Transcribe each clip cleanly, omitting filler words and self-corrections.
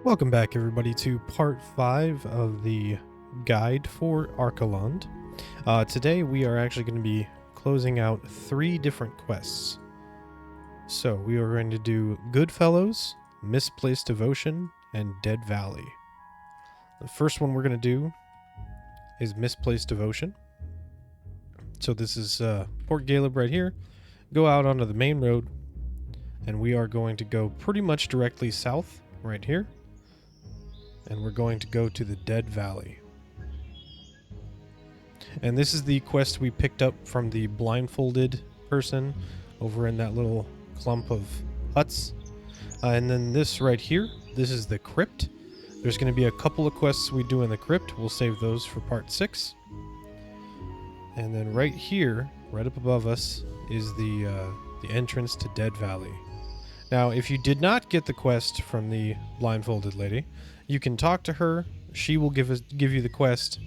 Welcome back, everybody, to part 5 of the guide for Archaelund. Today we are actually going to be closing out 3 different quests. So we are going to do Goodfellows, Misplaced Devotion, and Dead Valley. The first one we're going to do is Misplaced Devotion. So this is Port Galeb right here. Go out onto the main road, and we are going to go pretty much directly south right here. And we're going to go to the Dead Valley. And this is the quest we picked up from the blindfolded person over in that little clump of huts. And then this right here, this is the crypt. There's going to be a couple of quests we do in the crypt. We'll save those for part 6. And then right here, right up above us, is the entrance to Dead Valley. Now, if you did not get the quest from the blindfolded lady, you can talk to her. She will give you the quest.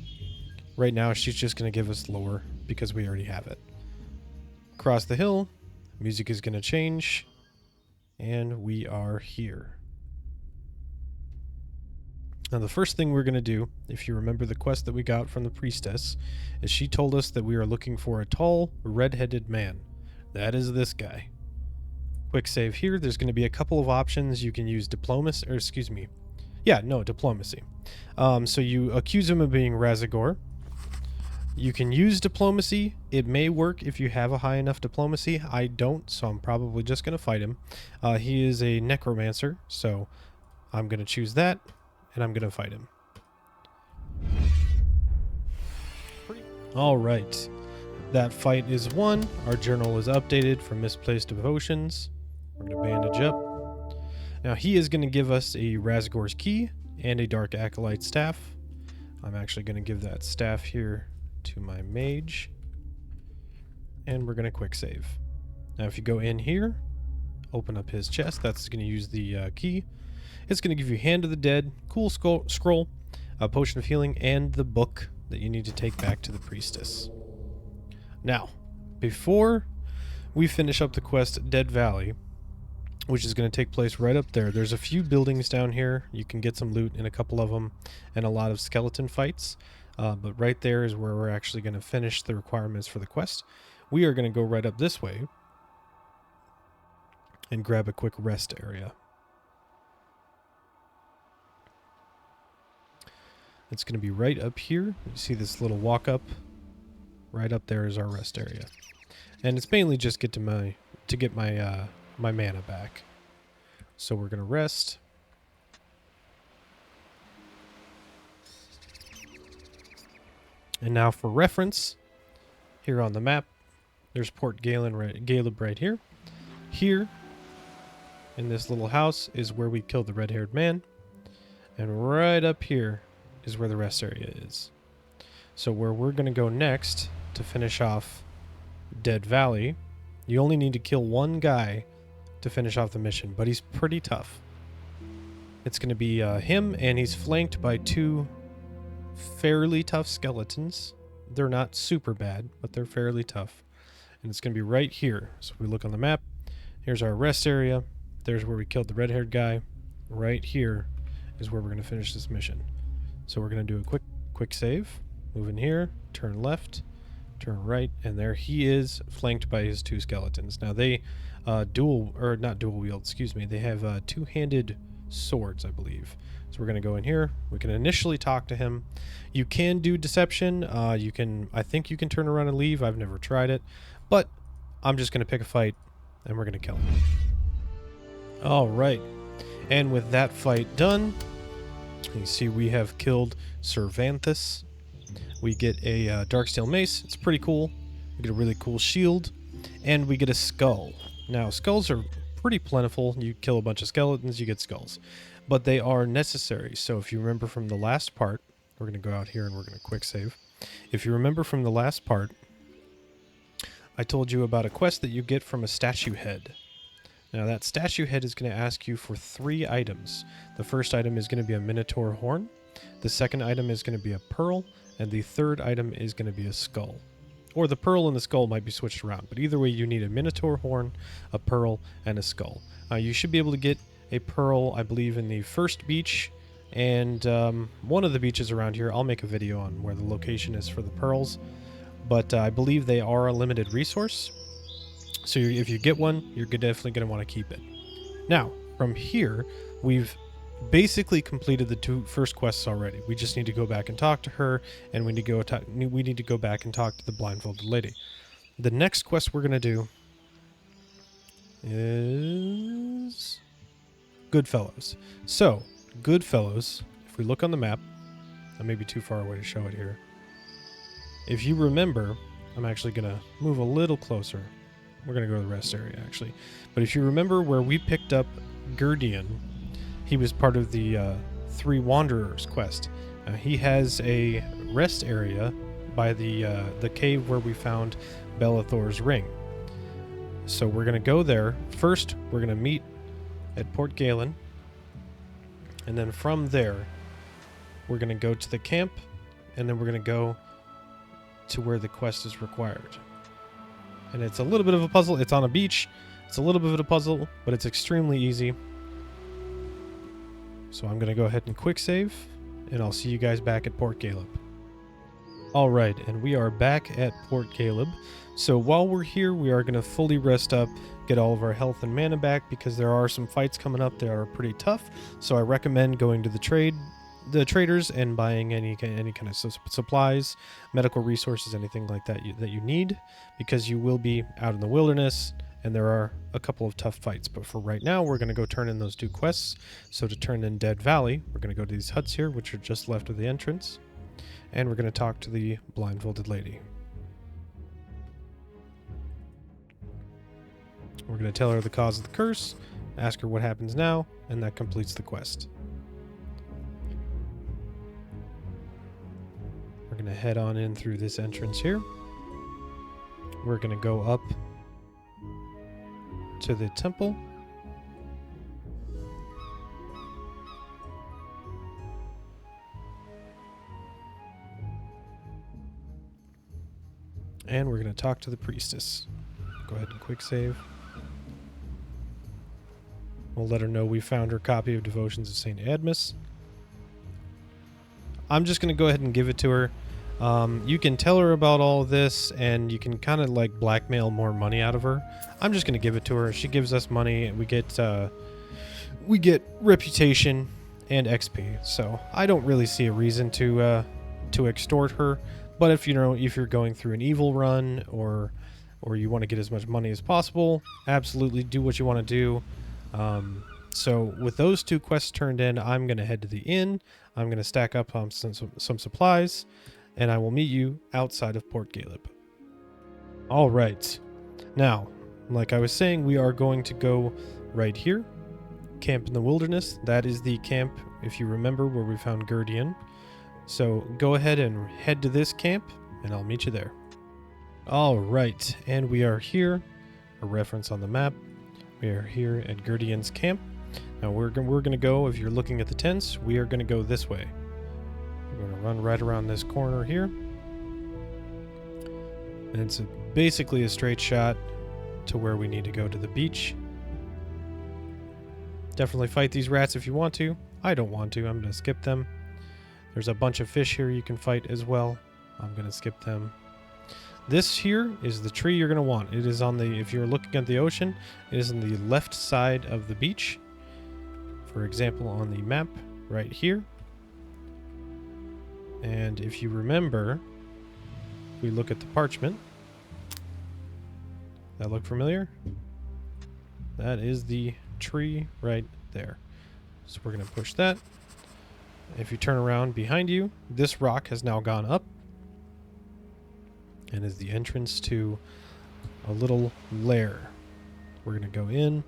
Right now, she's just going to give us lore because we already have it. Across the hill, music is going to change, and we are here. Now, the first thing we're going to do, if you remember the quest that we got from the priestess, is she told us that we are looking for a tall, red-headed man. That is this guy. Quick save here. There's going to be a couple of options. You can use diplomacy. So you accuse him of being Razagor. You can use diplomacy. It may work if you have a high enough diplomacy. I don't, so I'm probably just going to fight him. He is a necromancer, so I'm going to choose that, and I'm going to fight him. All right. That fight is won. Our journal is updated for Misplaced Devotions. We're going to bandage up. Now he is going to give us a Razagor's key and a Dark Acolyte staff. I'm actually going to give that staff here to my mage. And we're going to quick save. Now if you go in here, open up his chest, that's going to use the key. It's going to give you Hand of the Dead, cool scroll, a potion of healing, and the book that you need to take back to the priestess. Now, before we finish up the quest Dead Valley, which is going to take place right up there, there's a few buildings down here. You can get some loot in a couple of them and a lot of skeleton fights. But right there is where we're actually going to finish the requirements for the quest. We are going to go right up this way and grab a quick rest area. It's going to be right up here. You see this little walk up? Right up there is our rest area. And it's mainly just to get my mana back. So we're going to rest. And now for reference, here on the map, there's Port Galeb right here. Here, in this little house, is where we killed the red-haired man. And right up here is where the rest area is. So where we're going to go next to finish off Dead Valley, you only need to kill one guy to finish off the mission, but he's pretty tough. It's going to be him, and he's flanked by 2 fairly tough skeletons. They're not super bad, but they're fairly tough. And it's going to be right here. So if we look on the map, here's our rest area. There's where we killed the red-haired guy. Right here is where we're going to finish this mission. So we're going to do a quick save. Move in here, turn left, turn right, and there he is, flanked by his 2 skeletons. Now they not dual wield, they have 2-handed swords, I believe. So we're going to go in here. We can initially talk to him. You can do deception. I think you can turn around and leave. I've never tried it, but I'm just going to pick a fight and we're going to kill him. All right. And with that fight done, you see we have killed Cervantes. We get a Darksteel Mace. It's pretty cool. We get a really cool shield. And we get a skull. Now, skulls are pretty plentiful. You kill a bunch of skeletons, you get skulls. But they are necessary. So if you remember from the last part, we're going to go out here and we're going to quick save. If you remember from the last part, I told you about a quest that you get from a statue head. Now that statue head is going to ask you for 3 items. The first item is going to be a Minotaur horn. The second item is going to be a pearl. And the third item is going to be a skull. Or the pearl and the skull might be switched around. But either way, you need a Minotaur horn, a pearl, and a skull. You should be able to get a pearl, I believe, in the first beach, and one of the beaches around here. I'll make a video on where the location is for the pearls, but I believe they are a limited resource. So if you get one, you're definitely going to want to keep it. Now, from here, we've basically completed the two first quests already. We just need to go back and talk to her, and we need to go back and talk to the blindfolded lady. The next quest we're going to do is Goodfellows. So, Goodfellows, if we look on the map, I may be too far away to show it here. If you remember, I'm actually going to move a little closer. We're going to go to the rest area, actually. But if you remember where we picked up Gurdian, he was part of the Three Wanderers quest. He has a rest area by the cave where we found Bellathor's ring. So we're going to go there. First, we're going to meet at Port Galen. And then from there, we're going to go to the camp. And then we're going to go to where the quest is required. And it's a little bit of a puzzle. It's on a beach. It's a little bit of a puzzle, but it's extremely easy. So I'm going to go ahead and quick save, and I'll see you guys back at Port Caleb. Alright, and we are back at Port Caleb. So while we're here, we are going to fully rest up, get all of our health and mana back, because there are some fights coming up that are pretty tough. So I recommend going to the traders and buying any kind of supplies, medical resources, anything like that that you need, because you will be out in the wilderness and there are a couple of tough fights. But for right now, we're going to go turn in those two quests. So to turn in Dead Valley, we're going to go to these huts here, which are just left of the entrance, and we're going to talk to the blindfolded lady. We're going to tell her the cause of the curse, ask her what happens now, and that completes the quest. We're going to head on in through this entrance here. We're going to go up to the temple. And we're going to talk to the priestess. Go ahead and quick save. We'll let her know we found her copy of Devotions of St. Admus. I'm just going to go ahead and give it to her. You can tell her about all this, and you can kind of like blackmail more money out of her. I'm just going to give it to her. She gives us money, and we get reputation and XP. So I don't really see a reason to extort her. But if you're going through an evil run or you want to get as much money as possible, absolutely do what you want to do. So with those two quests turned in, I'm going to head to the inn. I'm going to stack up some supplies, and I will meet you outside of Port Caleb. All right. Now, like I was saying, we are going to go right here. Camp in the Wilderness. That is the camp, if you remember, where we found Gurdian. So go ahead and head to this camp, and I'll meet you there. All right. And we are here. A reference on the map. We are here at Gurdian's camp. Now we're going to go, if you're looking at the tents, we are going to go this way. We're going to run right around this corner here. And it's basically a straight shot to where we need to go to the beach. Definitely fight these rats if you want to. I don't want to. I'm going to skip them. There's a bunch of fish here you can fight as well. I'm going to skip them. This here is the tree you're going to want. It is on the, if you're looking at the ocean, it is on the left side of the beach. For example, on the map right here. And if you remember, we look at the parchment. That look familiar? That is the tree right there. So we're going to push that. If you turn around behind you, this rock has now gone up and is the entrance to a little lair. We're going to go in.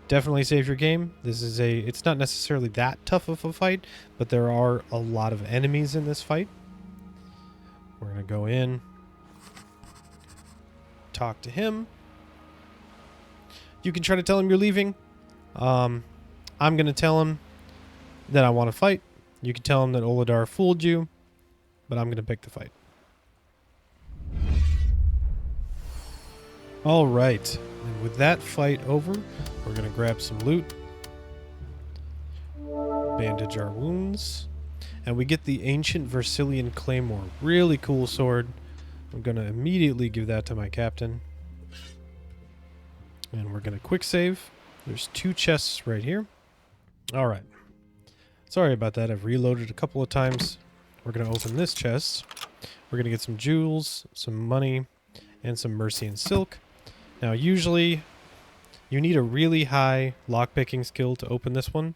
Definitely save your game. It's not necessarily that tough of a fight, but there are a lot of enemies in this fight. We're going to go in, talk to him. You can try to tell him you're leaving. I'm going to tell him that I want to fight. You can tell him that Oladar fooled you, but I'm going to pick the fight. All right. And with that fight over, we're going to grab some loot, bandage our wounds, and we get the Ancient Versilian Claymore. Really cool sword. I'm going to immediately give that to my captain. And we're going to quick save. There's 2 chests right here. All right. Sorry about that. I've reloaded a couple of times. We're going to open this chest. We're going to get some jewels, some money, and some mercy and silk. Now, usually, you need a really high lockpicking skill to open this one.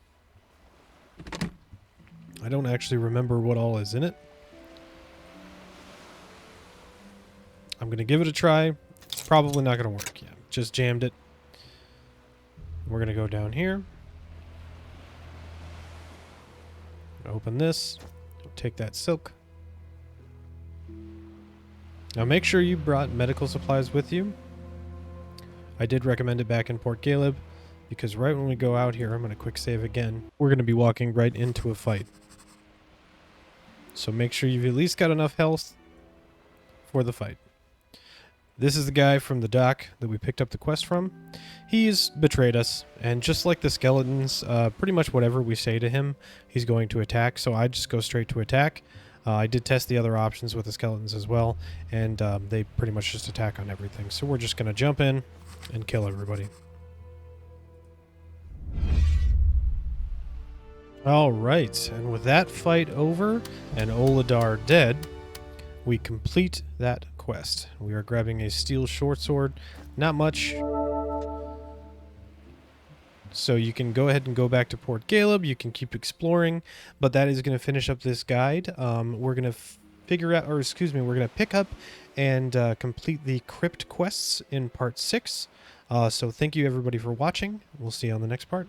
I don't actually remember what all is in it. I'm going to give it a try. It's probably not going to work. Yeah, just jammed it. We're going to go down here. Open this. Take that silk. Now make sure you brought medical supplies with you. I did recommend it back in Port Caleb, because right when we go out here, I'm going to quick save again. We're going to be walking right into a fight. So make sure you've at least got enough health for the fight. This is the guy from the dock that we picked up the quest from. He's betrayed us, and just like the skeletons, pretty much whatever we say to him, he's going to attack, so I just go straight to attack. I did test the other options with the skeletons as well, and they pretty much just attack on everything. So we're just going to jump in and kill everybody. Alright, and with that fight over and Oladar dead, we complete that quest. We are grabbing a steel short sword. Not much. So you can go ahead and go back to Port Caleb. You can keep exploring, but that is going to finish up this guide. We're going to figure out, or excuse me, we're going to pick up and complete the crypt quests in part 6. So thank you everybody for watching. We'll see you on the next part.